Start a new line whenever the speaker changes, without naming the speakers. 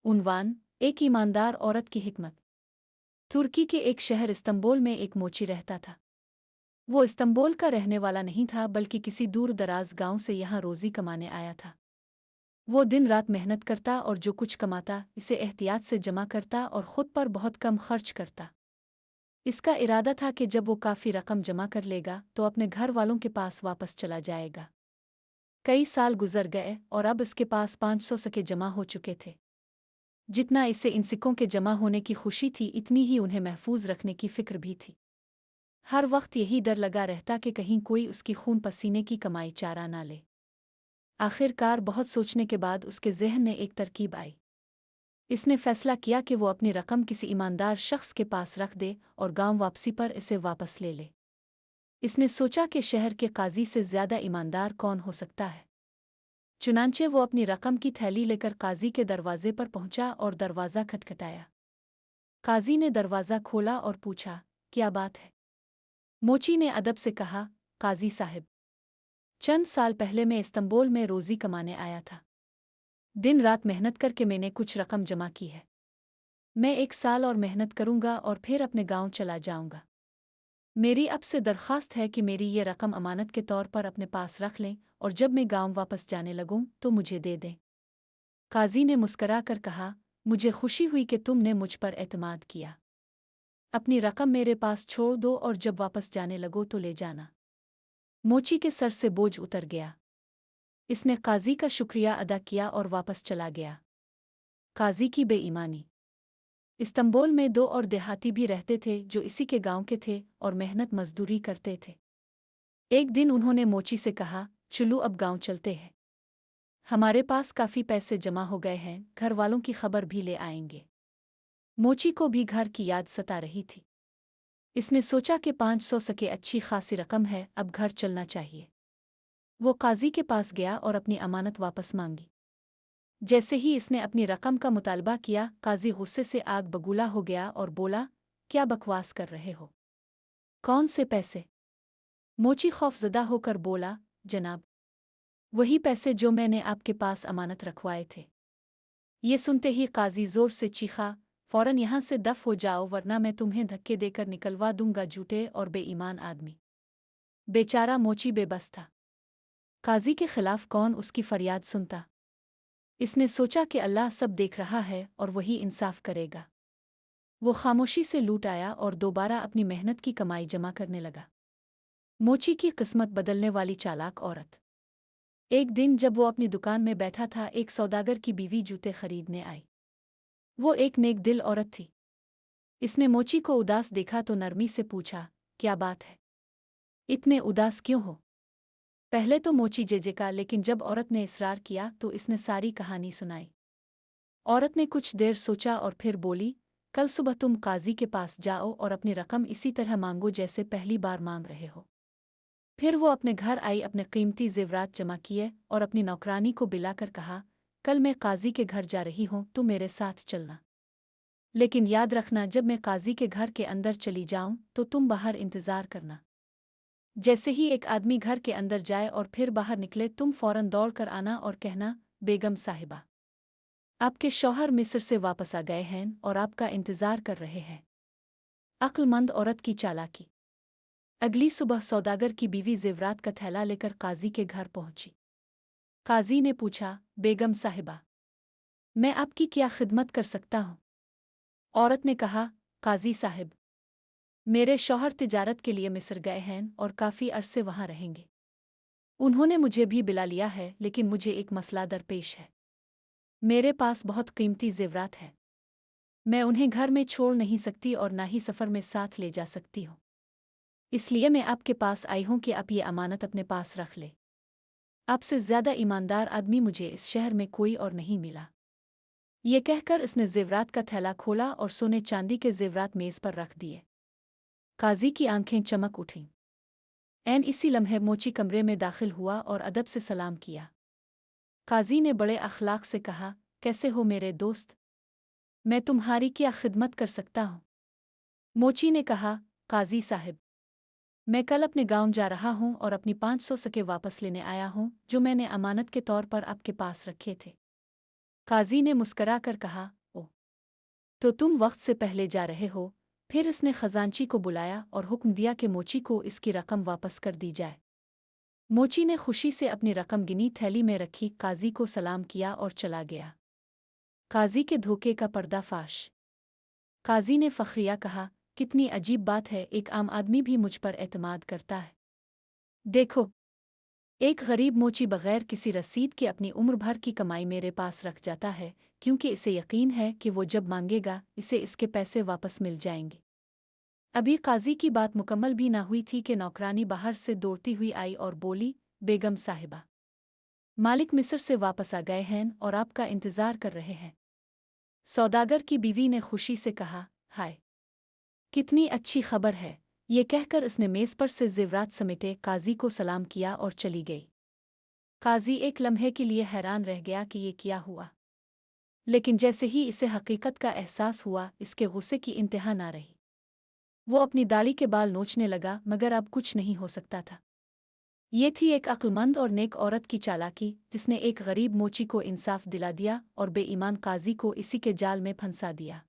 उन्वान एक ईमानदार औरत की हिकमत। तुर्की के एक शहर इस्तंबुल में एक मोची रहता था। वो इस्तंबुल का रहने वाला नहीं था बल्कि किसी दूर दराज गांव से यहाँ रोजी कमाने आया था। वो दिन रात मेहनत करता और जो कुछ कमाता इसे एहतियात से जमा करता और खुद पर बहुत कम खर्च करता। इसका इरादा था कि जब वो काफ़ी रकम जमा कर लेगा तो अपने घर वालों के पास वापस चला जाएगा। कई साल गुजर गए और अब इसके पास 500 सिक्के जमा हो चुके थे। जितना इससे इन सिक्कों के जमा होने की खुशी थी इतनी ही उन्हें महफूज रखने की फिक्र भी थी। हर वक्त यही डर लगा रहता कि कहीं कोई उसकी खून पसीने की कमाई चारा ना ले। आखिरकार बहुत सोचने के बाद उसके जहन में एक तरकीब आई। इसने फैसला किया कि वो अपनी रकम किसी ईमानदार शख्स के पास रख दे और गांव वापसी पर इसे वापस ले ले। इसने सोचा कि शहर के काजी से ज्यादा ईमानदार कौन हो सकता है। चुनांचे वो अपनी रकम की थैली लेकर काजी के दरवाजे पर पहुंचा और दरवाज़ा खटखटाया। काजी ने दरवाज़ा खोला और पूछा, क्या बात है? मोची ने अदब से कहा, काजी साहब, चंद साल पहले मैं इस्तंबुल में रोज़ी कमाने आया था। दिन रात मेहनत करके मैंने कुछ रकम जमा की है। मैं 1 साल और मेहनत करूंगा और फिर अपने गांव चला जाऊंगा। मेरी अब से दरख्वास्त है कि मेरी ये रकम अमानत के तौर पर अपने पास रख लें और जब मैं गांव वापस जाने लगूं तो मुझे दे दें। काजी ने मुस्करा कर कहा, मुझे खुशी हुई कि तुमने मुझ पर एतमाद किया। अपनी रकम मेरे पास छोड़ दो और जब वापस जाने लगो तो ले जाना। मोची के सर से बोझ उतर गया। इसने काजी का शुक्रिया अदा किया और वापस चला गया। काजी की बेईमानी। इस्तंबुल में 2 और देहाती भी रहते थे जो इसी के गांव के थे और मेहनत मजदूरी करते थे। एक दिन उन्होंने मोची से कहा, चलो अब गांव चलते हैं। हमारे पास काफ़ी पैसे जमा हो गए हैं, घर वालों की खबर भी ले आएंगे। मोची को भी घर की याद सता रही थी। इसने सोचा कि 500 सिक्के अच्छी खासी रकम है, अब घर चलना चाहिए। वो काजी के पास गया और अपनी अमानत वापस मांगी। जैसे ही इसने अपनी रकम का मुतालबा किया, काजी गुस्से से आग बगूला हो गया और बोला, क्या बकवास कर रहे हो? कौन से पैसे? मोची खौफजदा होकर बोला, जनाब, वही पैसे जो मैंने आपके पास अमानत रखवाए थे। ये सुनते ही काजी जोर से चीखा, फौरन यहाँ से दफ हो जाओ वरना मैं तुम्हें धक्के देकर निकलवा दूंगा, झूठे और बेईमान आदमी। बेचारा मोची बेबस था। काजी के खिलाफ कौन उसकी फरियाद सुनता? इसने सोचा कि अल्लाह सब देख रहा है और वही इंसाफ करेगा। वो खामोशी से लूट आया और दोबारा अपनी मेहनत की कमाई जमा करने लगा। मोची की किस्मत बदलने वाली चालाक औरत। एक दिन जब वो अपनी दुकान में बैठा था, एक सौदागर की बीवी जूते खरीदने आई। वो एक नेक दिल औरत थी। इसने मोची को उदास देखा तो नरमी से पूछा, क्या बात है? इतने उदास क्यों हो? पहले तो मोची जेजेका, लेकिन जब औरत ने इसरार किया तो इसने सारी कहानी सुनाई। औरत ने कुछ देर सोचा और फिर बोली, कल सुबह तुम काजी के पास जाओ और अपनी रकम इसी तरह मांगो जैसे पहली बार मांग रहे हो। फिर वो अपने घर आई, अपने कीमती जेवरात जमा किए और अपनी नौकरानी को बिलाकर कहा, कल मैं काजी के घर जा रही हूँ, तुम मेरे साथ चलना। लेकिन याद रखना, जब मैं काजी के घर के अंदर चली जाऊं तो तुम बाहर इंतजार करना। जैसे ही एक आदमी घर के अंदर जाए और फिर बाहर निकले, तुम फौरन दौड़ कर आना और कहना, बेगम साहिबा, आपके शौहर मिस्र से वापस आ गए हैं और आपका इंतजार कर रहे हैं। अक्लमंद औरत की चालाकी। अगली सुबह सौदागर की बीवी जेवरात का थैला लेकर काजी के घर पहुंची। काजी ने पूछा, बेगम साहिबा, मैं आपकी क्या खिदमत कर सकता हूँ? औरत ने कहा, काजी साहिब, मेरे शौहर तिजारत के लिए मिस्र गए हैं और काफ़ी अरसे वहाँ रहेंगे। उन्होंने मुझे भी बुला लिया है, लेकिन मुझे एक मसला दरपेश है। मेरे पास बहुत कीमती जेवरात है। मैं उन्हें घर में छोड़ नहीं सकती और ना ही सफ़र में साथ ले जा सकती हूँ। इसलिए मैं आपके पास आई हूँ कि आप ये अमानत अपने पास रख ले। आपसे ज़्यादा ईमानदार आदमी मुझे इस शहर में कोई और नहीं मिला। ये कहकर इसने जेवरात का थैला खोला और सोने चांदी के जेवरात मेज़ पर रख दिए। काजी की आंखें चमक उठीं। ऐन इसी लम्हे मोची कमरे में दाखिल हुआ और अदब से सलाम किया। काजी ने बड़े अखलाक से कहा, कैसे हो मेरे दोस्त? मैं तुम्हारी क्या खिदमत कर सकता हूँ? मोची ने कहा, काजी साहिब, मैं कल अपने गांव जा रहा हूँ और अपनी 500 सिक्के वापस लेने आया हूँ जो मैंने अमानत के तौर पर आपके पास रखे थे। काजी ने मुस्करा कर कहा, ओ, तो तुम वक्त से पहले जा रहे हो। फिर इसने खजांची को बुलाया और हुक्म दिया कि मोची को इसकी रकम वापस कर दी जाए। मोची ने खुशी से अपनी रकम गिनी, थैली में रखी, काजी को सलाम किया और चला गया। काजी के धोखे का पर्दाफाश। काजी ने फखरिया कहा, कितनी अजीब बात है, एक आम आदमी भी मुझ पर एतमाद करता है। देखो, एक गरीब मोची बगैर किसी रसीद के अपनी उम्र भर की कमाई मेरे पास रख जाता है, क्योंकि इसे यकीन है कि वो जब मांगेगा इसे इसके पैसे वापस मिल जाएंगे। अभी काजी की बात मुकम्मल भी ना हुई थी कि नौकरानी बाहर से दौड़ती हुई आई और बोली, बेगम साहिबा, मालिक मिस्र से वापस आ गए हैं और आपका इंतजार कर रहे हैं। सौदागर की बीवी ने खुशी से कहा, हाय, कितनी अच्छी खबर है। ये कहकर उसने मेज पर से जेवरात समेटे काजी को सलाम किया और चली गई। काजी एक लम्हे के लिए हैरान रह गया कि ये क्या हुआ, लेकिन जैसे ही इसे हकीकत का एहसास हुआ, इसके गुस्से की इंतहा ना रही। वो अपनी दाढ़ी के बाल नोचने लगा, मगर अब कुछ नहीं हो सकता था। ये थी एक अक्लमंद और नेक औरत की चालाकी, जिसने एक गरीब मोची को इंसाफ दिला दिया और बेईमान काजी को इसी के जाल में फंसा दिया।